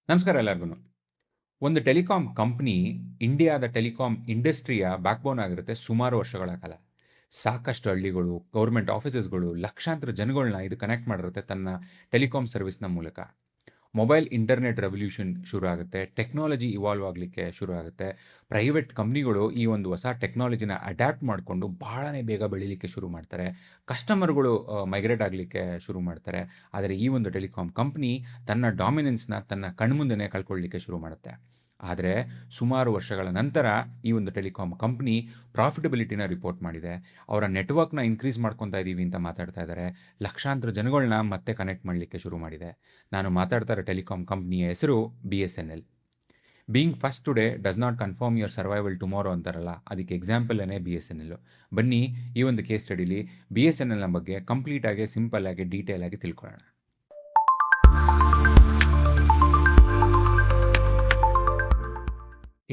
ನಮಸ್ಕಾರ ಎಲ್ಲರಿಗೂ. ಒಂದು ಟೆಲಿಕಾಂ ಕಂಪನಿ ಇಂಡಿಯಾದ ಟೆಲಿಕಾಂ ಇಂಡಸ್ಟ್ರಿಯ ಬ್ಯಾಕ್‌ಬೋನ್ ಆಗಿರುತ್ತೆ ಸುಮಾರು ವರ್ಷಗಳ ಕಾಲ. ಸಾಕಷ್ಟು ಹಳ್ಳಿಗಳು, ಗವರ್ಮೆಂಟ್ ಆಫೀಸಸ್‌ಗಳು, ಲಕ್ಷಾಂತರ ಜನಗಳನ್ನ ಇದು ಕನೆಕ್ಟ್ ಮಾಡಿರುತ್ತೆ ತನ್ನ ಟೆಲಿಕಾಂ ಸರ್ವಿಸ್‌ನ ಮೂಲಕ. ಮೊಬೈಲ್ ಇಂಟರ್ನೆಟ್ ರೆವಲ್ಯೂಷನ್ ಶುರು ಆಗುತ್ತೆ. ಟೆಕ್ನಾಲಜಿ ಇವಾಲ್ವ್ ಆಗಲಿಕ್ಕೆ ಶುರು ಆಗುತ್ತೆ. ಪ್ರೈವೇಟ್ ಕಂಪ್ನಿಗಳು ಈ ಒಂದು ಹೊಸ ಟೆಕ್ನಾಲಜಿನ ಅಡ್ಯಾಪ್ಟ್ ಮಾಡಿಕೊಂಡು ಬಹಳನೇ ಬೇಗ ಬೆಳೀಲಿಕ್ಕೆ ಶುರು ಮಾಡ್ತಾರೆ. ಕಸ್ಟಮರ್‌ಗಳು ಮೈಗ್ರೇಟ್ ಆಗಲಿಕ್ಕೆ ಶುರು ಮಾಡ್ತಾರೆ. ಆದರೆ ಈ ಒಂದು ಟೆಲಿಕಾಂ ಕಂಪನಿ ತನ್ನ ಡಾಮಿನೆನ್ಸ್‌ನ ತನ್ನ ಕಣ್ಮುಂದೆನೇ ಕಳ್ಕೊಳ್ಳಿಕ್ಕೆ ಶುರು ಮಾಡುತ್ತೆ. ಆದರೆ ಸುಮಾರು ವರ್ಷಗಳ ನಂತರ ಈ ಒಂದು ಟೆಲಿಕಾಂ ಕಂಪನಿ ಪ್ರಾಫಿಟಬಿಲಿಟಿನ ರಿಪೋರ್ಟ್ ಮಾಡಿದೆ. ಅವರ ನೆಟ್ವರ್ಕ್‌ನ ಇನ್ಕ್ರೀಸ್ ಮಾಡ್ಕೊತಾ ಇದ್ದೀವಿ ಅಂತ ಮಾತಾಡ್ತಾ ಇದ್ದಾರೆ. ಲಕ್ಷಾಂತರ ಜನಗಳನ್ನ ಮತ್ತೆ ಕನೆಕ್ಟ್ ಮಾಡಲಿಕ್ಕೆ ಶುರು ಮಾಡಿದೆ. ನಾನು ಮಾತಾಡ್ತಾ ಇರೋ ಟೆಲಿಕಾಂ ಕಂಪನಿಯ ಹೆಸರು BSNL. Being first today does not confirm your survival tomorrow ಅಂತಾರಲ್ಲ, ಅದಕ್ಕೆ ಎಕ್ಸಾಂಪಲ್ಲೇನೆ BSNL. ಬನ್ನಿ ಈ ಒಂದು ಕೇಸ್ ಸ್ಟಡಿಲಿ BSNLನ ಬಗ್ಗೆ ಕಂಪ್ಲೀಟ್ ಆಗಿ, ಸಿಂಪಲ್ ಆಗಿ, ಡೀಟೇಲ್ ಆಗಿ ತಿಳ್ಕೊಳ್ಳೋಣ.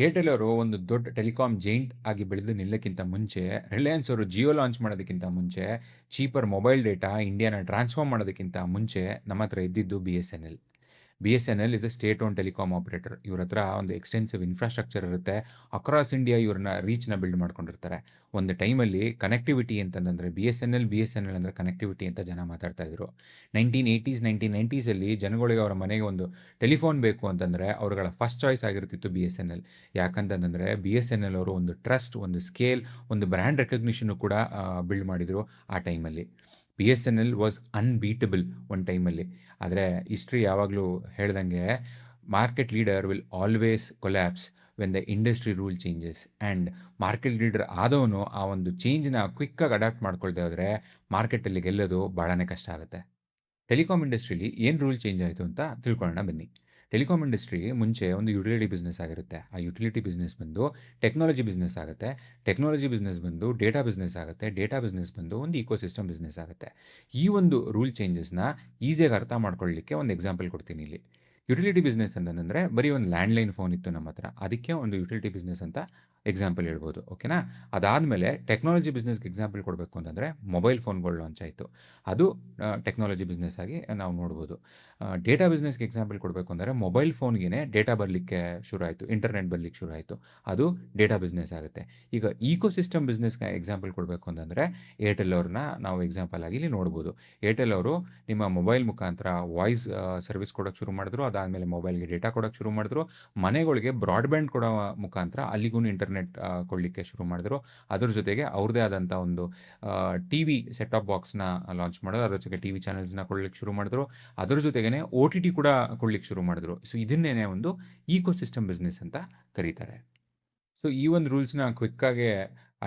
ಏರ್ಟೆಲ್ ಅವರು ಒಂದು ದೊಡ್ಡ ಟೆಲಿಕಾಂ ಜೈಂಟ್ ಆಗಿ ಬೆಳೆದು ನಿಲ್ಲಕ್ಕಿಂತ ಮುಂಚೆ, ರಿಲಯನ್ಸ್ ಅವರು ಜಿಯೋ ಲಾಂಚ್ ಮಾಡೋದಕ್ಕಿಂತ ಮುಂಚೆ, ಚೀಪರ್ ಮೊಬೈಲ್ ಡೇಟಾ ಇಂಡಿಯಾನ ಟ್ರಾನ್ಸ್ಫಾರ್ಮ್ ಮಾಡೋದಕ್ಕಿಂತ ಮುಂಚೆ ನಮ್ಮ ಹತ್ರ ಇದ್ದಿದ್ದು BSNL. BSNL is A state own telecom operator. ಇವ್ರ ಹತ್ರ ಒಂದು ಎಕ್ಸ್ಟೆನ್ಸಿವ್ ಇನ್ಫ್ರಾಸ್ಟ್ರಕ್ಚರ್ ಇರುತ್ತೆ. ಅಕ್ರಾಸ್ ಇಂಡಿಯಾ ಇವ್ರನ್ನ ರೀಚ್‌ನ ಬಿಲ್ಡ್ ಮಾಡ್ಕೊಂಡಿರ್ತಾರೆ. ಒಂದು ಟೈಮಲ್ಲಿ ಕನೆಕ್ಟಿವಿಟಿ ಅಂತಂದ್ರೆ BSNL ಅಂದರೆ ಕನೆಕ್ಟಿವಿಟಿ ಅಂತ ಜನ ಮಾತಾಡ್ತಾ ಇದ್ರು. 1980s 1990ಸಲ್ಲಿ ಜನಗಳಿಗೆ ಅವರ ಮನೆಗೆ ಒಂದು ಟೆಲಿಫೋನ್ ಬೇಕು ಅಂತಂದರೆ ಅವರುಗಳ ಫಸ್ಟ್ ಚಾಯ್ಸ್ ಆಗಿರ್ತಿತ್ತು BSNL. ಯಾಕಂತಂದರೆ BSNL ಅವರು ಒಂದು ಟ್ರಸ್ಟ್, ಒಂದು ಸ್ಕೇಲ್, ಒಂದು ಬ್ರ್ಯಾಂಡ್ ರೆಕಗ್ನಿಷನ್ ಕೂಡ ಬಿಲ್ಡ್ ಮಾಡಿದರು ಆ ಟೈಮಲ್ಲಿ. BSNL ವಾಸ್ ಅನ್‌ಬೀಟಬಲ್ ಒಂದು ಟೈಮಲ್ಲಿ. ಆದರೆ ಹಿಸ್ಟ್ರಿ ಯಾವಾಗಲೂ ಹೇಳ್ದಂಗೆ, market leader will always collapse when the industry rule changes. And market leader ಆದವನು ಆ ಒಂದು ಚೇಂಜ್‌ನ ಕ್ವಿಕ್ಕಾಗಿ ಅಡಾಪ್ಟ್ ಮಾಡ್ಕೊಳ್ದೇ ಹೋದರೆ ಮಾರ್ಕೆಟಲ್ಲಿ ಗೆಲ್ಲೋದು ಭಾಳನೇ ಕಷ್ಟ ಆಗುತ್ತೆ. ಟೆಲಿಕಾಂ ಇಂಡಸ್ಟ್ರಿಲಿ ಏನು ರೂಲ್ ಚೇಂಜ್ ಆಯಿತು ಅಂತ ತಿಳ್ಕೊಳ್ಳೋಣ ಬನ್ನಿ. ಟೆಲಿಕಾಂ ಇಂಡಸ್ಟ್ರಿ ಮುಂಚೆ ಒಂದು ಯುಟಿಲಿಟಿ ಬಿಸ್ನೆಸ್ ಆಗಿರುತ್ತೆ. ಆ ಯುಟಿಲಿಟಿ ಬಿಸ್ನೆಸ್ ಬಂದು ಟೆಕ್ನಾಲಜಿ ಬಿಸ್ನೆಸ್ ಆಗುತ್ತೆ. ಟೆಕ್ನಾಲಜಿ ಬಿಸ್ನೆಸ್ ಬಂದು ಡೇಟಾ ಬಿಸ್ನೆಸ್ ಆಗುತ್ತೆ. ಡೇಟಾ ಬಿಸ್ನೆಸ್ ಬಂದು ಒಂದು ಇಕೋಸಿಸ್ಟಮ್ ಬಿಸ್ನೆಸ್ ಆಗುತ್ತೆ. ಈ ಒಂದು ರೂಲ್ ಚೇಂಜಸ್‌ನ ಈಸಿಯಾಗಿ ಅರ್ಥ ಮಾಡ್ಕೊಳ್ಳಲಿಕ್ಕೆ ಒಂದು ಎಕ್ಸಾಂಪಲ್ ಕೊಡ್ತೀನಿ ಇಲ್ಲಿ. ಯುಟಿಲಿಟಿ ಬಿಸ್ನೆಸ್ ಅಂತಂದರೆ ಬರೀ ಒಂದು ಲ್ಯಾಂಡ್‌ಲೈನ್ ಫೋನ್ ಇತ್ತು ನಮ್ಮ ಹತ್ರ. ಅದಕ್ಕೆ ಒಂದು ಯುಟಿಲಿಟಿ ಬಿಸ್ನೆಸ್ ಅಂತ ಎಕ್ಸಾಂಪಲ್ ಹೇಳ್ಬೋದು. ಓಕೆನಾ? ಅದಾದಮೇಲೆ ಟೆಕ್ನಾಲಜಿ ಬಿಸ್ನೆಸ್‌ಗೆ ಎಕ್ಸಾಂಪಲ್ ಕೊಡಬೇಕು ಅಂತಂದರೆ ಮೊಬೈಲ್ ಫೋನ್‌ಗಳು ಲಾಂಚ್ ಆಯಿತು. ಅದು ಟೆಕ್ನಾಲಜಿ ಬಿಸ್ನೆಸ್ ಆಗಿ ನಾವು ನೋಡ್ಬೋದು. ಡೇಟಾ ಬಿಸ್ನೆಸ್‌ಗೆ ಎಕ್ಸಾಂಪಲ್ ಕೊಡಬೇಕು ಅಂದರೆ ಮೊಬೈಲ್ ಫೋನ್‌ಗೇನೆ ಡೇಟಾ ಬರಲಿಕ್ಕೆ ಶುರು ಆಯಿತು. ಇಂಟರ್ನೆಟ್ ಬರಲಿಕ್ಕೆ ಶುರು ಆಯಿತು. ಅದು ಡೇಟಾ ಬಿಸ್ನೆಸ್ ಆಗುತ್ತೆ. ಈಗ ಇಕೋಸಿಸ್ಟಮ್ ಬಿಸ್ನೆಸ್‌ಗೆ ಎಕ್ಸಾಂಪಲ್ ಕೊಡಬೇಕು ಅಂತಂದರೆ ಏರ್ಟೆಲ್ ಅವ್ರನ್ನ ನಾವು ಎಕ್ಸಾಂಪಲ್ ಆಗಿ ಇಲ್ಲಿ ನೋಡ್ಬೋದು. ಏರ್ಟೆಲ್ ಅವರು ನಿಮ್ಮ ಮೊಬೈಲ್ ಮುಖಾಂತರ ವಾಯ್ಸ್ ಸರ್ವಿಸ್ ಕೊಡೋಕ್ಕೆ ಶುರು ಮಾಡಿದ್ರು. ಅದಾದಮೇಲೆ ಮೊಬೈಲ್‌ಗೆ ಡೇಟಾ ಕೊಡೋಕ್ಕೆ ಶುರು ಮಾಡಿದ್ರು. ಮನೆಗಳಿಗೆ ಬ್ರಾಡ್‌ಬ್ಯಾಂಡ್ ಕೊಡೋ ಮುಖಾಂತರ ಅಲ್ಲಿಗೂ ಇಂಟರ್ನೆಟ್ ಕೊಡಲಿಕ್ಕೆ ಶುರು ಮಾಡಿದ್ರು. ಅದ್ರ ಜೊತೆಗೆ ಅವ್ರದ್ದೇ ಆದಂಥ ಒಂದು ಟಿವಿ ಸೆಟ್ ಟಾಪ್ ಬಾಕ್ಸ್‌ನ ಲಾಂಚ್ ಮಾಡೋದು. ಅದ್ರ ಜೊತೆಗೆ ಟಿವಿ ಚಾನೆಲ್ಸ್‌ನ ಕೊಡ್ಲಿಕ್ಕೆ ಶುರು ಮಾಡಿದ್ರು. ಅದರ ಜೊತೆಗೇನೆ OTT ಕೂಡ ಕೊಡ್ಲಿಕ್ಕೆ ಶುರು ಮಾಡಿದ್ರು. ಸೊ ಇದನ್ನೇನೆ ಒಂದು ಇಕೋಸಿಸ್ಟಮ್ ಬಿಸ್ನೆಸ್ ಅಂತ ಕರೀತಾರೆ. ಸೊ ಈ ಒಂದು ರೂಲ್ಸ್‌ನ ಕ್ವಿಕ್ಕಾಗಿ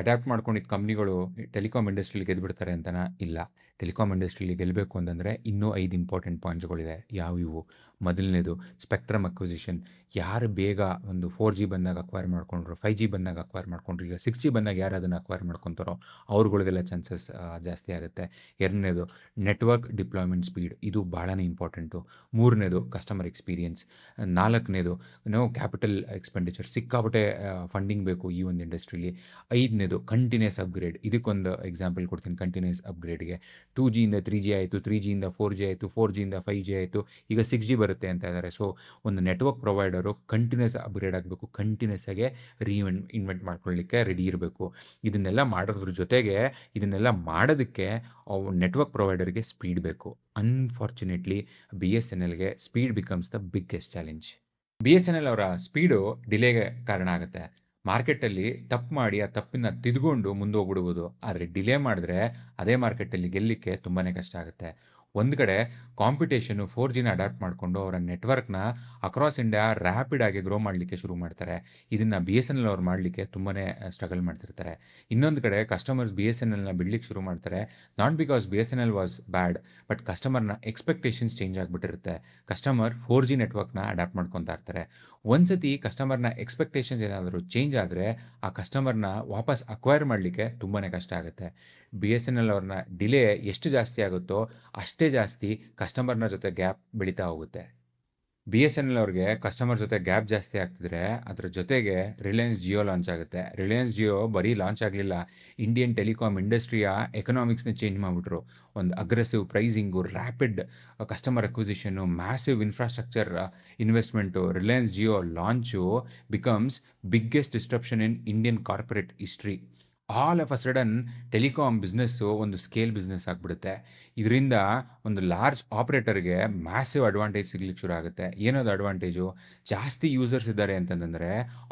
ಅಡ್ಯಾಪ್ಟ್ ಮಾಡ್ಕೊಂಡಿದ್ದ ಕಂಪ್ನಿಗಳು ಟೆಲಿಕಾಂ ಇಂಡಸ್ಟ್ರಿಯಲ್ಲಿ ಗೆದ್ದುಬಿಡ್ತಾರೆ ಅಂತನಾ? ಇಲ್ಲ. ಟೆಲಿಕಾಂ ಇಂಡಸ್ಟ್ರಿಯಲ್ಲಿ ಗೆಲ್ಲಬೇಕು ಅಂತಂದರೆ ಇನ್ನೂ 5 ಇಂಪಾರ್ಟೆಂಟ್ ಪಾಯಿಂಟ್ಸ್‌ಗಳಿದೆ. ಯಾವಿವು? ಮೊದಲನೇದು ಸ್ಪೆಕ್ಟ್ರಮ್ ಅಕ್ವಿಸಿಷನ್. ಯಾರು ಬೇಗ ಒಂದು 4G ಬಂದಾಗ ಅಕ್ವೈರ್ ಮಾಡ್ಕೊಂಡ್ರು, 5G ಬಂದಾಗ ಅಕ್ವೈರ್ ಮಾಡ್ಕೊಂಡ್ರು, ಈಗ 6G ಬಂದಾಗ ಯಾರು ಅದನ್ನು ಅಕ್ವೈರ್ ಮಾಡ್ಕೊತಾರೋ ಅವ್ರುಗಳಿಗೆಲ್ಲ ಚಾನ್ಸಸ್ ಜಾಸ್ತಿ ಆಗುತ್ತೆ. ಎರಡನೇದು ನೆಟ್ವರ್ಕ್ ಡಿಪ್ಲಾಯ್ಮೆಂಟ್ ಸ್ಪೀಡ್. ಇದು ಭಾಳನೇ ಇಂಪಾರ್ಟೆಂಟು. ಮೂರನೇದು ಕಸ್ಟಮರ್ ಎಕ್ಸ್ಪೀರಿಯನ್ಸ್. ನಾಲ್ಕನೇದು ಕ್ಯಾಪಿಟಲ್ ಎಕ್ಸ್ಪೆಂಡಿಚರ್. ಸಿಕ್ಕಾಪಟ್ಟೆ ಫಂಡಿಂಗ್ ಬೇಕು ಈ ಒಂದು ಇಂಡಸ್ಟ್ರಿಲಿ. ಐದನೇದು ಕಂಟಿನ್ಯೂಯಸ್ ಅಪ್‌ಗ್ರೇಡ್. ಇದಕ್ಕೊಂದು ಎಕ್ಸಾಂಪಲ್ ಕೊಡ್ತೀನಿ ಕಂಟಿನ್ಯೂಯಸ್ ಅಪ್‌ಗ್ರೇಡ್‌ಗೆ. 2Gಯಿಂದ 3G ಆಯಿತು, 3Gಯಿಂದ 4G ಆಯಿತು, 4Gಯಿಂದ 5G ಆಯಿತು, ಈಗ 6G ಬರುತ್ತೆ ಅಂತ ಇದ್ದಾರೆ. ಸೊ ಒಂದು ನೆಟ್ವರ್ಕ್ ಪ್ರೊವೈಡರು ಕಂಟಿನ್ಯೂಯಸ್ ಅಪ್‌ಗ್ರೇಡ್ ಆಗಬೇಕು. ಕಂಟಿನ್ಯೂಯಸ್ ಆಗಿ ಇನ್ವೆಂಟ್ ಮಾಡ್ಕೊಳ್ಳಿಕ್ಕೆ ರೆಡಿ ಇರಬೇಕು. ಇದನ್ನೆಲ್ಲ ಮಾಡೋದ್ರ ಜೊತೆಗೆ ಇದನ್ನೆಲ್ಲ ಮಾಡೋದಕ್ಕೆ ನೆಟ್ವರ್ಕ್ ಪ್ರೊವೈಡರ್‌ಗೆ ಸ್ಪೀಡ್ ಬೇಕು. ಅನ್‌ಫಾರ್ಚುನೇಟ್ಲಿ BSNLಗೆ speed becomes the biggest challenge. BSNL ಅವರ ಸ್ಪೀಡು ಡಿಲೇಗೆ ಕಾರಣ ಆಗುತ್ತೆ. ಮಾರ್ಕೆಟಲ್ಲಿ ತಪ್ಪು ಮಾಡಿ ಆ ತಪ್ಪನ್ನ ತಿದ್ದುಕೊಂಡು ಮುಂದೆ ಹೋಗ್ಬಿಡ್ಬೋದು. ಆದರೆ ಡಿಲೇ ಮಾಡಿದ್ರೆ ಅದೇ ಮಾರ್ಕೆಟಲ್ಲಿ ಗೆಲ್ಲಲಿಕ್ಕೆ ತುಂಬಾನೇ ಕಷ್ಟ ಆಗುತ್ತೆ. ಒಂದು ಕಡೆ ಕಾಂಪಿಟೇಷನ್ನು 4Gನ ಅಡಾಪ್ಟ್ ಮಾಡಿಕೊಂಡು ಅವರ ನೆಟ್ವರ್ಕ್‌ನ ಅಕ್ರಾಸ್ ಇಂಡಿಯಾ ರ್ಯಾಪಿಡ್ ಆಗಿ ಗ್ರೋ ಮಾಡಲಿಕ್ಕೆ ಶುರು ಮಾಡ್ತಾರೆ. ಇದನ್ನು BSNL ಅವ್ರು ಮಾಡಲಿಕ್ಕೆ ತುಂಬಾನೇ ಸ್ಟ್ರಗಲ್ ಮಾಡ್ತಿರ್ತಾರೆ. ಇನ್ನೊಂದು ಕಡೆ ಕಸ್ಟಮರ್ಸ್ BSNLನ ಬಿಡ್ಲಿಕ್ಕೆ ಶುರು ಮಾಡ್ತಾರೆ. Not because BSNL was bad, but ಕಸ್ಟಮರ್‌ನ ಎಕ್ಸ್ಪೆಕ್ಟೇಷನ್ಸ್ ಚೇಂಜ್ ಆಗಿಬಿಟ್ಟಿರುತ್ತೆ. ಕಸ್ಟಮರ್ 4G ನೆಟ್ವರ್ಕ್‌ನ ಅಡಾಪ್ಟ್ ಮಾಡ್ಕೊತಾ ಇರ್ತಾರೆ. ಒಂದ್ಸತಿ ಕಸ್ಟಮರ್‌ನ ಎಕ್ಸ್ಪೆಕ್ಟೇಷನ್ಸ್ ಏನಾದರೂ ಚೇಂಜ್ ಆದರೆ ಆ ಕಸ್ಟಮರ್‌ನ ವಾಪಸ್ ಅಕ್ವೈರ್ ಮಾಡಲಿಕ್ಕೆ ತುಂಬಾನೇ ಕಷ್ಟ ಆಗುತ್ತೆ. BSNL ಅವ್ರನ್ನ ಡಿಲೇ ಎಷ್ಟು ಜಾಸ್ತಿ ಆಗುತ್ತೋ ಅಷ್ಟೇ ಜಾಸ್ತಿ ಕಸ್ಟಮರ್‌ನ ಜೊತೆ ಗ್ಯಾಪ್ ಬೆಳೀತಾ ಹೋಗುತ್ತೆ. BSNL ಅವ್ರಿಗೆ ಕಸ್ಟಮರ್ ಜೊತೆ ಗ್ಯಾಪ್ ಜಾಸ್ತಿ ಆಗ್ತಿದ್ರೆ, ಅದ್ರ ಜೊತೆಗೆ ರಿಲಯನ್ಸ್ ಜಿಯೋ ಲಾಂಚ್ ಆಗುತ್ತೆ. ರಿಲಯನ್ಸ್ ಜಿಯೋ ಬರೀ ಲಾಂಚ್ ಆಗಲಿಲ್ಲ, ಇಂಡಿಯನ್ ಟೆಲಿಕಾಂ ಇಂಡಸ್ಟ್ರಿಯ ಎಕನಾಮಿಕ್ಸ್‌ನೇ ಚೇಂಜ್ ಮಾಡ್ಬಿಟ್ರು. ಒಂದು aggressive pricing, rapid customer acquisition, massive infrastructure investment. Reliance Jio launch becomes biggest disruption in Indian corporate history. All of a sudden telecom business ಒಂದು ಸ್ಕೇಲ್ ಬಿಸ್ನೆಸ್ ಆಗಿಬಿಡುತ್ತೆ. ಇದರಿಂದ ಒಂದು ಲಾರ್ಜ್ ಆಪರೇಟರ್‌ಗೆ ಮ್ಯಾಸಿವ್ ಅಡ್ವಾಂಟೇಜ್ ಸಿಗ್ಲಿಕ್ಕೆ ಶುರು ಆಗುತ್ತೆ. ಏನದು ಅಡ್ವಾಂಟೇಜು? ಜಾಸ್ತಿ ಯೂಸರ್ಸ್ ಇದ್ದಾರೆ ಅಂತಂದಂದ್ರೆ,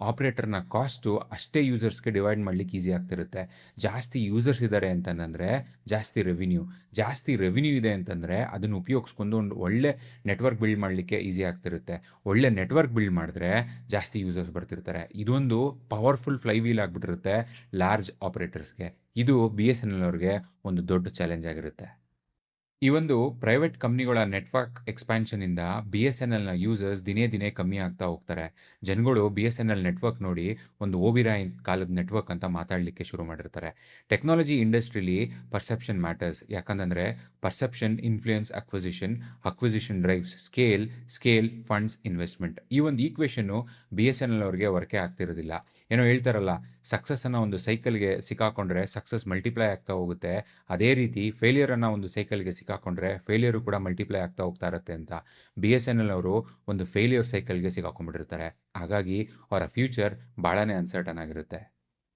ಆಪರೇಟರ್‌ನ ಕಾಸ್ಟು ಅಷ್ಟೇ ಯೂಸರ್ಸ್‌ಗೆ ಡಿವೈಡ್ ಮಾಡ್ಲಿಕ್ಕೆ ಈಸಿ ಆಗ್ತಿರುತ್ತೆ. ಜಾಸ್ತಿ ಯೂಸರ್ಸ್ ಇದ್ದಾರೆ ಅಂತಂದಂದ್ರೆ, ಜಾಸ್ತಿ ರೆವಿನ್ಯೂ. ಜಾಸ್ತಿ ರೆವಿನ್ಯೂ ಇದೆ ಅಂತಂದರೆ, ಅದನ್ನು ಉಪಯೋಗಿಸ್ಕೊಂಡು ಒಂದು ಒಳ್ಳೆ ನೆಟ್ವರ್ಕ್ ಬಿಲ್ಡ್ ಮಾಡಲಿಕ್ಕೆ ಈಸಿ ಆಗ್ತಿರುತ್ತೆ. ಒಳ್ಳೆ ನೆಟ್ವರ್ಕ್ ಬಿಲ್ಡ್ ಮಾಡಿದ್ರೆ, ಜಾಸ್ತಿ ಯೂಸರ್ಸ್ ಬರ್ತಿರ್ತಾರೆ. ಇದೊಂದು ಪವರ್‌ಫುಲ್ ಫ್ಲೈ ವೀಲ್ ಆಗಿಬಿಟ್ಟಿರುತ್ತೆ ಲಾರ್ಜ್ ಆಪರೇಟರ್ಸ್‌ಗೆ. ಇದು BSNL ಅವ್ರಿಗೆ ಒಂದು ದೊಡ್ಡ ಚಾಲೆಂಜ್ ಆಗಿರುತ್ತೆ. ಈ ಒಂದು ಪ್ರೈವೇಟ್ ಕಂಪ್ನಿಗಳ ನೆಟ್ವರ್ಕ್ ಎಕ್ಸ್‌ಪ್ಯಾನ್ಷನ್ನಿಂದ BSNLನ ಯೂಸರ್ಸ್ ದಿನೇ ದಿನೇ ಕಮ್ಮಿ ಆಗ್ತಾ ಹೋಗ್ತಾರೆ. ಜನಗಳು BSNL ನೆಟ್ವರ್ಕ್ ನೋಡಿ ಒಂದು ಓಬಿರಾಯನ್ ಕಾಲದ ನೆಟ್ವರ್ಕ್ ಅಂತ ಮಾತಾಡಲಿಕ್ಕೆ ಶುರು ಮಾಡಿರ್ತಾರೆ. ಟೆಕ್ನಾಲಜಿ ಇಂಡಸ್ಟ್ರಿಲಿ ಪರ್ಸೆಪ್ಷನ್ ಮ್ಯಾಟರ್ಸ್. ಯಾಕಂತಂದ್ರೆ perception influence acquisition, acquisition drives scale, scale funds investment. ಈ ಒಂದು ಈಕ್ವೇಷನ್ನು BSNL ಅವ್ರಿಗೆ ವರ್ಕೇ ಆಗ್ತಿರೋದಿಲ್ಲ. ಏನೋ ಹೇಳ್ತಾರಲ್ಲ, ಸಕ್ಸಸ್ ಅನ್ನೋ ಒಂದು ಸೈಕಲ್‌ಗೆ ಸಿಕ್ಕಾಕೊಂಡ್ರೆ ಸಕ್ಸಸ್ ಮಲ್ಟಿಪ್ಲೈ ಆಗ್ತಾ ಹೋಗುತ್ತೆ. ಅದೇ ರೀತಿ ಫೇಲ್ಯೂರ್ ಅನ್ನೋ ಒಂದು ಸೈಕಲ್‌ಗೆ ಸಿಕ್ಕಾಕೊಂಡ್ರೆ ಫೇಲ್ಯೂರು ಕೂಡ ಮಲ್ಟಿಪ್ಲೈ ಆಗ್ತಾ ಹೋಗ್ತಾ ಇರುತ್ತೆ ಅಂತ. BSNL ಅವರು ಒಂದು ಫೇಲ್ಯೂರ್ ಸೈಕಲ್‌ಗೆ ಸಿಕ್ಕಾಕೊಂಡ್ಬಿಟ್ಟಿರ್ತಾರೆ. ಹಾಗಾಗಿ ಅವರ ಫ್ಯೂಚರ್ ಭಾಳನೇ ಅನ್ಸರ್ಟನ್ ಆಗಿರುತ್ತೆ.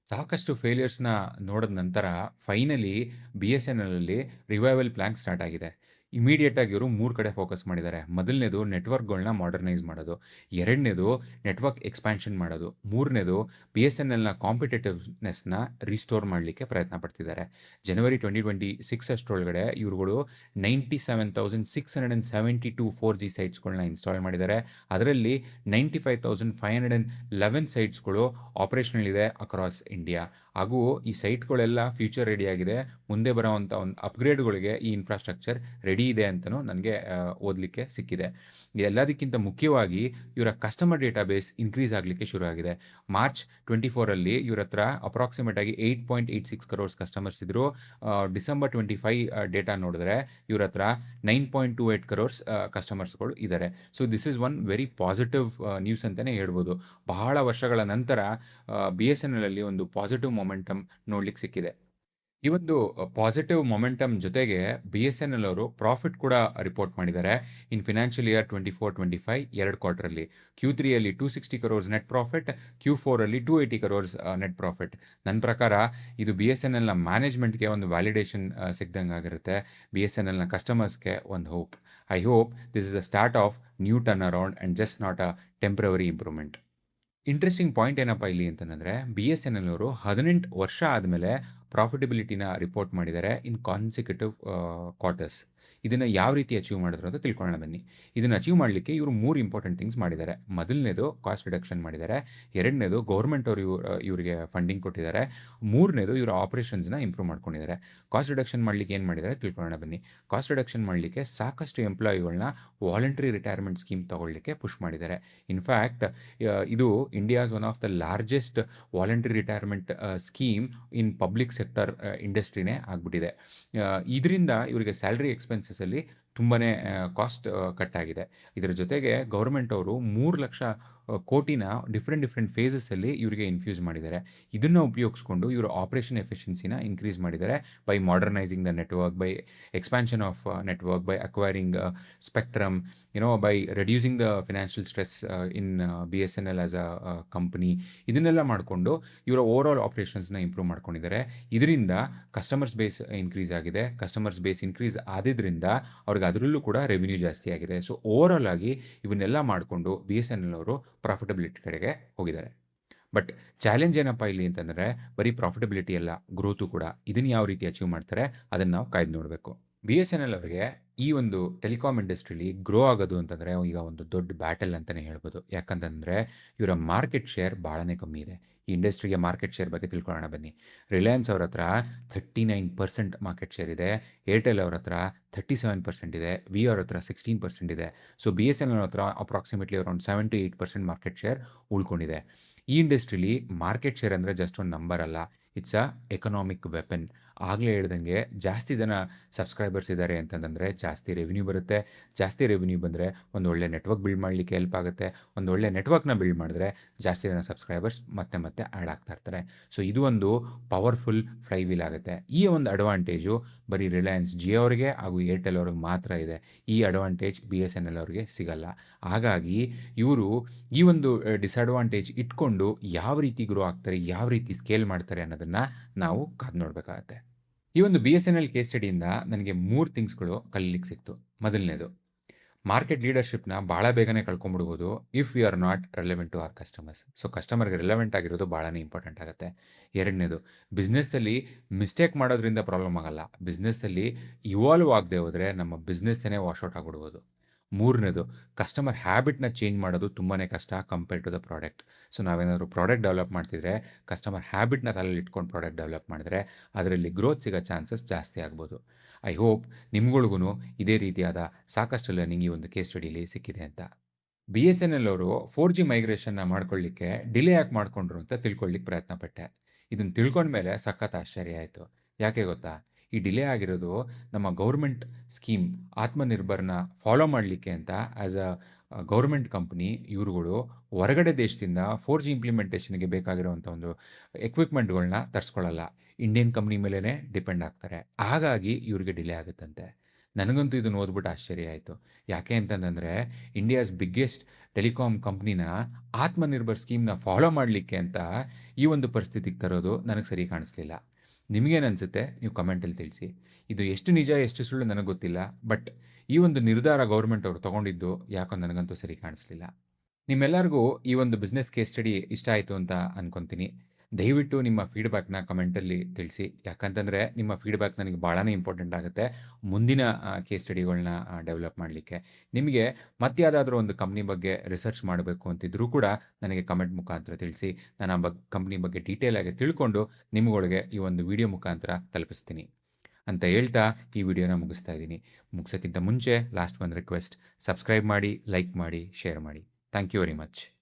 ಸಾಕಷ್ಟು ಫೇಲ್ಯೂರ್ಸ್‌ನ ನೋಡಿದ ನಂತರ ಫೈನಲಿ BSNLಲ್ಲಿ ರಿವೈವಲ್ ಪ್ಲಾನ್ ಸ್ಟಾರ್ಟ್ ಆಗಿದೆ. ಇಮಿಡಿಯೇಟ್ ಆಗಿ ಇವರು 3 ಕಡೆ ಫೋಕಸ್ ಮಾಡಿದ್ದಾರೆ. ಮೊದಲನೇದು ನೆಟ್ವರ್ಕ್‌ಗಳನ್ನ ಮಾಡರ್ನೈಸ್ ಮಾಡೋದು. ಎರಡನೇದು ನೆಟ್ವರ್ಕ್ ಎಕ್ಸ್‌ಪ್ಯಾನ್ಷನ್ ಮಾಡೋದು. ಮೂರನೇದು BSNLನ ಕಾಂಪಿಟೇಟಿವ್‌ನೆಸ್‌ನ ರಿಸ್ಟೋರ್ ಮಾಡಲಿಕ್ಕೆ ಪ್ರಯತ್ನ ಪಡ್ತಿದ್ದಾರೆ. ಜನವರಿ 2026 ಅಷ್ಟರೊಳಗಡೆ ಇವ್ರುಗಳು 97,672 4G ಸೈಟ್ಸ್‌ಗಳನ್ನ ಇನ್ಸ್ಟಾಲ್ ಮಾಡಿದ್ದಾರೆ. ಅದರಲ್ಲಿ 95,511 ಸೈಟ್ಸ್‌ಗಳು ಆಪರೇಷನಲ್ ಇದೆ ಅಕ್ರಾಸ್ ಇಂಡಿಯಾ. ಹಾಗೂ ಈ ಸೈಟ್‌ಗಳೆಲ್ಲ ಫ್ಯೂಚರ್ ರೆಡಿ ಆಗಿದೆ. ಮುಂದೆ ಬರೋವಂಥ ಒಂದು ಅಪ್‌ಗ್ರೇಡ್‌ಗಳಿಗೆ ಈ ಇನ್ಫ್ರಾಸ್ಟ್ರಕ್ಚರ್ ರೆಡಿ ಇದೆ ಅಂತನೂ ನನಗೆ ಓದಲಿಕ್ಕೆ ಸಿಕ್ಕಿದೆ. ಎಲ್ಲದಕ್ಕಿಂತ ಮುಖ್ಯವಾಗಿ ಇವರ ಕಸ್ಟಮರ್ ಡೇಟಾಬೇಸ್ ಇನ್ಕ್ರೀಸ್ ಆಗಲಿಕ್ಕೆ ಶುರು ಆಗಿದೆ. ಮಾರ್ಚ್ 24ಅಲ್ಲಿ ಇವ್ರ ಹತ್ರ ಅಪ್ರಾಕ್ಸಿಮೇಟ್ ಆಗಿ 8.86 ಕ್ರೋರ್ಸ್ ಕಸ್ಟಮರ್ಸ್ ಇದ್ರು. ಡಿಸೆಂಬರ್ 25 ಡೇಟಾ ನೋಡಿದ್ರೆ ಇವ್ರ ಹತ್ರ 9.28 ಕ್ರೋರ್ಸ್ ಕಸ್ಟಮರ್ಸ್‌ಗಳು ಇದ್ದಾರೆ. So this is one very positive news ಅಂತಲೇ ಹೇಳ್ಬೋದು. ಬಹಳ ವರ್ಷಗಳ ನಂತರ BSNLಲ್ಲಿ ಒಂದು ಪಾಸಿಟಿವ್ ಮೊಮೆಂಟಮ್ ನೋಡ್ಲಿಕ್ಕೆ ಸಿಕ್ಕಿದೆ. ಈ ಒಂದು ಪಾಸಿಟಿವ್ ಮೊಮೆಂಟಮ್ ಜೊತೆಗೆ BSNL ಅವರು ಪ್ರಾಫಿಟ್ ಕೂಡ ರಿಪೋರ್ಟ್ ಮಾಡಿದ್ದಾರೆ. ಇನ್ ಫೈನಾನ್ಷಿಯಲ್ ಇಯರ್ 24-25 2 ಕ್ವಾರ್ಟರಲ್ಲಿ. Q3ಯಲ್ಲಿ 260 ಕ್ರೋರ್ಸ್ ನೆಟ್ ಪ್ರಾಫಿಟ್, Q4ರಲ್ಲಿ 280 ಕ್ರೋರ್ಸ್ ನೆಟ್ ಪ್ರಾಫಿಟ್. ನನ್ನ ಪ್ರಕಾರ ಇದು BSNLನ ಮ್ಯಾನೇಜ್ಮೆಂಟ್‌ಗೆ ಒಂದು ವ್ಯಾಲಿಡೇಷನ್ ಸಿಕ್ದಂಗಾಗಿರುತ್ತೆ. BSNLನ ಕಸ್ಟಮರ್ಸ್‌ಗೆ ಒಂದು hope. I hope this is a start of new turn around and just not a temporary improvement. Interesting point ಏನಪ್ಪ ಇಲ್ಲಿ ಅಂತಂದರೆ, BSNL ಅವರು 18 ವರ್ಷ ಆದಮೇಲೆ ಪ್ರಾಫಿಟಬಿಲಿಟಿನ ರಿಪೋರ್ಟ್ ಮಾಡಿದ್ದಾರೆ ಇನ್ ಕಾನ್ಸಿಕ್ಯೂಟಿವ್ ಕ್ವಾರ್ಟರ್ಸ್. ಇದನ್ನು ಯಾವ ರೀತಿ ಅಚೀವ್ ಮಾಡಿದ್ರು ಅಂತ ತಿಳ್ಕೊಳ್ಳೋಣ ಬನ್ನಿ. ಇದನ್ನು ಅಚೀವ್ ಮಾಡಲಿಕ್ಕೆ ಇವರು 3 ಇಂಪಾರ್ಟೆಂಟ್ ಥಿಂಗ್ಸ್ ಮಾಡಿದ್ದಾರೆ. ಮೊದಲನೇದು ಕಾಸ್ಟ್ ರಿಡಕ್ಷನ್ ಮಾಡಿದ್ದಾರೆ. ಎರಡನೇದು ಗೌರ್ಮೆಂಟ್ ಅವರು ಇವರಿಗೆ ಫಂಡಿಂಗ್ ಕೊಟ್ಟಿದ್ದಾರೆ. ಮೂರನೇದು ಇವರ ಆಪರೇಷನ್ಸ್‌ನ ಇಂಪ್ರೂವ್ ಮಾಡ್ಕೊಂಡಿದ್ದಾರೆ. ಕಾಸ್ಟ್ ರಿಡಕ್ಷನ್ ಮಾಡಲಿಕ್ಕೆ ಏನು ಮಾಡಿದ್ದಾರೆ ತಿಳ್ಕೊಳ್ಳೋಣ ಬನ್ನಿ. ಕಾಸ್ಟ್ ರಿಡಕ್ಷನ್ ಮಾಡಲಿಕ್ಕೆ ಸಾಕಷ್ಟು ಎಂಪ್ಲಾಯಿಗಳನ್ನ ವಾಲಂಟರಿ ರಿಟೈರ್ಮೆಂಟ್ ಸ್ಕೀಮ್ ತಗೊಳ್ಳಿಕ್ಕೆ ಪುಷ್ ಮಾಡಿದ್ದಾರೆ. ಇನ್‌ಫ್ಯಾಕ್ಟ್ ಇದು India's one of the largest voluntary retirement scheme in public sector ಇಂಡಸ್ಟ್ರಿನೇ ಆಗಿಬಿಟ್ಟಿದೆ. ಇದರಿಂದ ಇವರಿಗೆ ಸ್ಯಾಲರಿ ಎಕ್ಸ್‌ಪೆನ್ಸಸಲ್ಲಿ ತುಂಬಾನೇ ಕಾಸ್ಟ್ ಕಟ್ ಆಗಿದೆ. ಇದರ ಜೊತೆಗೆ ಗೌರ್ಮೆಂಟ್ ಅವರು 3,00,000 ಕೋಟಿನ ಡಿಫರೆಂಟ್ ಫೇಸಸಲ್ಲಿ ಇವರಿಗೆ ಇನ್ಫ್ಯೂಸ್ ಮಾಡಿದ್ದಾರೆ. ಇದನ್ನು ಉಪಯೋಗಿಸ್ಕೊಂಡು ಇವರು ಆಪರೇಷನ್ ಎಫಿಷಿಯನ್ಸಿನ ಇನ್ಕ್ರೀಸ್ ಮಾಡಿದ್ದಾರೆ by modernising the network, by expansion of network, by acquiring spectrum, by reducing the financial stress in BSNL as a company. ಇದನ್ನೆಲ್ಲ ಮಾಡಿಕೊಂಡು ಇವರ ಓವರಾಲ್ ಆಪರೇಷನ್ಸ್‌ನ ಇಂಪ್ರೂವ್ ಮಾಡ್ಕೊಂಡಿದ್ದಾರೆ. ಇದರಿಂದ ಕಸ್ಟಮರ್ಸ್ ಬೇಸ್ ಇನ್ಕ್ರೀಸ್ ಆಗಿದೆ. ಕಸ್ಟಮರ್ಸ್ ಬೇಸ್ ಇನ್ಕ್ರೀಸ್ ಆದಿದ್ರಿಂದ ಅವ್ರಿಗೆ ಅದರಲ್ಲೂ ಕೂಡ ರೆವಿನ್ಯೂ ಜಾಸ್ತಿ ಆಗಿದೆ. ಸೊ ಓವರಾಲ್ ಆಗಿ ಇವನ್ನೆಲ್ಲ ಮಾಡಿಕೊಂಡು BSNL ಅವರು ಪ್ರಾಫಿಟಬಿಲಿಟಿ ಕಡೆಗೆ ಹೋಗಿದ್ದಾರೆ. ಬಟ್ ಚಾಲೆಂಜ್ ಏನಪ್ಪ ಇಲ್ಲಿ ಅಂತಂದರೆ, ಬರೀ ಪ್ರಾಫಿಟಬಿಲಿಟಿ ಅಲ್ಲ, ಗ್ರೋತು ಕೂಡ. ಇದನ್ನು ಯಾವ ರೀತಿ ಅಚೀವ್ ಮಾಡ್ತಾರೆ ಅದನ್ನು ನಾವು ಕಾಯ್ದು ನೋಡಬೇಕು. BSNL ಅವರಿಗೆ ಈ ಒಂದು ಟೆಲಿಕಾಂ ಇಂಡಸ್ಟ್ರಿಲಿ ಗ್ರೋ ಆಗೋದು ಅಂತಂದರೆ ಈಗ ಒಂದು ದೊಡ್ಡ ಬ್ಯಾಟಲ್ ಅಂತಲೇ ಹೇಳ್ಬೋದು. ಯಾಕಂತಂದರೆ ಇವರ ಮಾರ್ಕೆಟ್ ಶೇರ್ ಭಾಳನೇ ಕಮ್ಮಿ ಇದೆ. ಈ ಇಂಡಸ್ಟ್ರಿಗೆ ಮಾರ್ಕೆಟ್ ಶೇರ್ ಬಗ್ಗೆ ತಿಳ್ಕೊಳ್ಳೋಣ ಬನ್ನಿ. ರಿಲಯನ್ಸ್ ಅವ್ರ ಹತ್ರ 39% ಮಾರ್ಕೆಟ್ ಶೇರ್ ಇದೆ. ಏರ್ಟೆಲ್ ಅವ್ರ ಹತ್ರ 37% ಇದೆ. ವಿ ಅವ್ರ ಹತ್ರ 16% ಇದೆ. ಸೊ BSNL ಹತ್ರ ಅಪ್ರಾಕ್ಸಿಮೇಟ್ಲಿ ಅರೌಂಡ್ 7-8% ಮಾರ್ಕೆಟ್ ಶೇರ್ ಉಳ್ಕೊಂಡಿದೆ. ಈ ಇಂಡಸ್ಟ್ರಿಲಿ ಮಾರ್ಕೆಟ್ ಶೇರ್ ಅಂದರೆ ಜಸ್ಟ್ ಒಂದು ನಂಬರ್ ಅಲ್ಲ, ಇಟ್ಸ್ ಅ ಎಕನಾಮಿಕ್ ವೆಪನ್. ಆಗಲೇ ಹೇಳ್ದಂಗೆ ಜಾಸ್ತಿ ಜನ ಸಬ್ಸ್ಕ್ರೈಬರ್ಸ್ ಇದ್ದಾರೆ ಅಂತಂದರೆ ಜಾಸ್ತಿ ರೆವೆನ್ಯೂ ಬರುತ್ತೆ. ಜಾಸ್ತಿ ರೆವೆನ್ಯೂ ಬಂದರೆ ಒಂದು ಒಳ್ಳೆ ನೆಟ್ವರ್ಕ್ ಬಿಲ್ಡ್ ಮಾಡಲಿಕ್ಕೆ ಹೆಲ್ಪ್ ಆಗುತ್ತೆ. ಒಂದು ಒಳ್ಳೆ ನೆಟ್ವರ್ಕ್ನ ಬಿಲ್ಡ್ ಮಾಡಿದ್ರೆ ಜಾಸ್ತಿ ಜನ ಸಬ್ಸ್ಕ್ರೈಬರ್ಸ್ ಮತ್ತೆ ಮತ್ತೆ ಆ್ಯಡ್ ಆಗ್ತಾ ಇರ್ತಾರೆ. ಸೊ ಇದು ಒಂದು ಪವರ್ಫುಲ್ ಫ್ಲೈ ವೀಲ್ ಆಗುತ್ತೆ. ಈ ಒಂದು ಅಡ್ವಾಂಟೇಜು ಬರೀ ರಿಲಯನ್ಸ್ ಜಿಯೋ ಅವರಿಗೆ ಹಾಗೂ ಏರ್ಟೆಲ್ ಅವ್ರಿಗೆ ಮಾತ್ರ ಇದೆ. ಈ ಅಡ್ವಾಂಟೇಜ್ BSNL ಅವ್ರಿಗೆ ಸಿಗಲ್ಲ. ಹಾಗಾಗಿ ಇವರು ಈ ಒಂದು ಡಿಸಡ್ವಾಂಟೇಜ್ ಇಟ್ಕೊಂಡು ಯಾವ ರೀತಿ ಗ್ರೋ ಆಗ್ತಾರೆ, ಯಾವ ರೀತಿ ಸ್ಕೇಲ್ ಮಾಡ್ತಾರೆ ಅನ್ನೋದನ್ನು ನಾವು ಕಾದು ನೋಡಬೇಕಾಗತ್ತೆ. ಈ ಒಂದು BSNL ಕೇಸ್ ಸ್ಟಡಿಯಿಂದ ನನಗೆ 3 ಥಿಂಗ್ಸ್ಗಳು ಕಲೀಲಿಕ್ಕೆ ಸಿಕ್ತು. ಮೊದಲನೇದು, ಮಾರ್ಕೆಟ್ ಲೀಡರ್‌ಶಿಪ್‌ನ ಭಾಳ ಬೇಗನೆ ಕಳ್ಕೊಂಡ್ಬಿಡ್ಬೋದು if you are not relevant to our customers. So ಕಸ್ಟಮರ್‌ಗೆ ರೆಲೆವೆಂಟ್ ಆಗಿರೋದು ಭಾಳನೇ ಇಂಪಾರ್ಟೆಂಟ್ ಆಗುತ್ತೆ. ಎರಡನೇದು, ಬಿಸ್ನೆಸ್ಸಲ್ಲಿ ಮಿಸ್ಟೇಕ್ ಮಾಡೋದ್ರಿಂದ ಪ್ರಾಬ್ಲಮ್ ಆಗಲ್ಲ. ಬಿಸ್ನೆಸ್ಸಲ್ಲಿ ಇವಾಲ್ವ್ ಆಗದೆ ಹೋದರೆ ನಮ್ಮ ಬಿಸ್ನೆಸ್ಸೇ ವಾಶ್ ಔಟ್ ಆಗ್ಬಿಡ್ಬೋದು. ಮೂರನೇದು, ಕಸ್ಟಮರ್ ಹ್ಯಾಬಿಟ್‌ನ ಚೇಂಜ್ ಮಾಡೋದು ತುಂಬಾ ಕಷ್ಟ compare to the product. So ನಾವೇನಾದರೂ ಪ್ರಾಡಕ್ಟ್ ಡೆವಲಪ್ ಮಾಡ್ತಿದ್ರೆ ಕಸ್ಟಮರ್ ಹ್ಯಾಬಿಟ್‌ನ ತಲೆಯಲ್ಲಿ ಇಟ್ಕೊಂಡು ಪ್ರಾಡಕ್ಟ್ ಡೆವಲಪ್ ಮಾಡಿದ್ರೆ ಅದರಲ್ಲಿ ಗ್ರೋತ್ ಸಿಗೋ ಚಾನ್ಸಸ್ ಜಾಸ್ತಿ ಆಗ್ಬೋದು. ಐ ಹೋಪ್ ನಿಮ್ಗಳ್ಗೂ ಇದೇ ರೀತಿಯಾದ ಸಾಕಷ್ಟು ಲರ್ನಿಂಗ್ ಈ ಒಂದು ಕೇಸ್ ಸ್ಟಡಿಲಿ ಸಿಕ್ಕಿದೆ ಅಂತ. BSNL ಅವರು 4G ಮೈಗ್ರೇಷನ್ನ ಮಾಡ್ಕೊಳ್ಳಿಕ್ಕೆ ಡಿಲೇ ಯಾಕೆ ಮಾಡ್ಕೊಂಡ್ರು ಅಂತ ತಿಳ್ಕೊಳ್ಳಿಕ್ಕೆ ಪ್ರಯತ್ನ ಪಟ್ಟೆ. ಇದನ್ನು ತಿಳ್ಕೊಂಡ್ಮೇಲೆ ಸಖತ್ ಆಶ್ಚರ್ಯ ಆಯಿತು. ಯಾಕೆ ಗೊತ್ತಾ? ಈ ಡಿಲೇ ಆಗಿರೋದು ನಮ್ಮ ಗೌರ್ಮೆಂಟ್ ಸ್ಕೀಮ್ ಆತ್ಮನಿರ್ಭರ್‌ನ ಫಾಲೋ ಮಾಡಲಿಕ್ಕೆ ಅಂತ ಆ್ಯಸ್ ಅ ಗೌರ್ಮೆಂಟ್ ಕಂಪ್ನಿ ಇವ್ರುಗಳು ಹೊರಗಡೆ ದೇಶದಿಂದ 4G ಇಂಪ್ಲಿಮೆಂಟೇಷನ್‌ಗೆ ಬೇಕಾಗಿರುವಂಥ ಒಂದು ಎಕ್ವಿಪ್‌ಮೆಂಟ್‌ಗಳ್ನ ತರಿಸ್ಕೊಳ್ಳಲ್ಲ. ಇಂಡಿಯನ್ ಕಂಪ್ನಿ ಮೇಲೆನೇ ಡಿಪೆಂಡ್ ಆಗ್ತಾರೆ. ಹಾಗಾಗಿ ಇವ್ರಿಗೆ ಡಿಲೇ ಆಗುತ್ತಂತೆ. ನನಗಂತೂ ಇದನ್ನು ಓದ್ಬಿಟ್ಟು ಆಶ್ಚರ್ಯ ಆಯಿತು. ಯಾಕೆ ಅಂತಂದರೆ ಇಂಡಿಯಾಸ್ ಬಿಗ್ಗೆಸ್ಟ್ ಟೆಲಿಕಾಂ ಕಂಪ್ನಿನ ಆತ್ಮನಿರ್ಭರ್ ಸ್ಕೀಮ್‌ನ ಫಾಲೋ ಮಾಡಲಿಕ್ಕೆ ಅಂತ ಈ ಒಂದು ಪರಿಸ್ಥಿತಿಗೆ ತರೋದು ನನಗೆ ಸರಿ ಕಾಣಿಸ್ಲಿಲ್ಲ. ನಿಮಗೇನನ್ಸುತ್ತೆ? ನೀವು ಕಮೆಂಟಲ್ಲಿ ತಿಳಿಸಿ. ಇದು ಎಷ್ಟು ನಿಜ ಎಷ್ಟು ಸುಳ್ಳು ನನಗೆ ಗೊತ್ತಿಲ್ಲ. ಬಟ್ ಈ ಒಂದು ನಿರ್ಧಾರ ಗೌರ್ಮೆಂಟ್ ಅವರು ತಗೊಂಡಿದ್ದು ಯಾಕೋ ನನಗಂತೂ ಸರಿ ಕಾಣಿಸ್ಲಿಲ್ಲ. ನಿಮ್ಮೆಲ್ಲರಿಗೂ ಈ ಒಂದು ಬಿಸ್ನೆಸ್ ಕೇಸ್ ಸ್ಟಡಿ ಇಷ್ಟ ಆಯಿತು ಅಂತ ಅನ್ಕೊತೀನಿ. ದಯವಿಟ್ಟು ನಿಮ್ಮ ಫೀಡ್‌ಬ್ಯಾಕ್‌ನ ಕಮೆಂಟಲ್ಲಿ ತಿಳಿಸಿ. ಯಾಕಂತಂದರೆ ನಿಮ್ಮ ಫೀಡ್‌ಬ್ಯಾಕ್ ನನಗೆ ಭಾಳನೇ ಇಂಪಾರ್ಟೆಂಟ್ ಆಗುತ್ತೆ ಮುಂದಿನ ಕೇಸ್ ಸ್ಟಡಿಗಳನ್ನ ಡೆವಲಪ್ ಮಾಡಲಿಕ್ಕೆ. ನಿಮಗೆ ಮತ್ತೆ ಯಾವುದಾದ್ರೂ ಒಂದು ಕಂಪ್ನಿ ಬಗ್ಗೆ ರಿಸರ್ಚ್ ಮಾಡಬೇಕು ಅಂತಿದ್ರೂ ಕೂಡ ನನಗೆ ಕಮೆಂಟ್ ಮುಖಾಂತರ ತಿಳಿಸಿ. ನಾನು ಆ ಕಂಪ್ನಿ ಬಗ್ಗೆ ಡೀಟೇಲ್ ಆಗಿ ತಿಳ್ಕೊಂಡು ನಿಮ್ಗಳಿಗೆ ಈ ಒಂದು ವಿಡಿಯೋ ಮುಖಾಂತರ ತಲುಪಿಸ್ತೀನಿ ಅಂತ ಹೇಳ್ತಾ ಈ ವಿಡಿಯೋನ ಮುಗಿಸ್ತಾ ಇದ್ದೀನಿ. ಮುಗಿಸೋಕ್ಕಿಂತ ಮುಂಚೆ ಲಾಸ್ಟ್ ಒಂದು ರಿಕ್ವೆಸ್ಟ್, ಸಬ್ಸ್ಕ್ರೈಬ್ ಮಾಡಿ, ಲೈಕ್ ಮಾಡಿ, ಶೇರ್ ಮಾಡಿ. Thank you very much.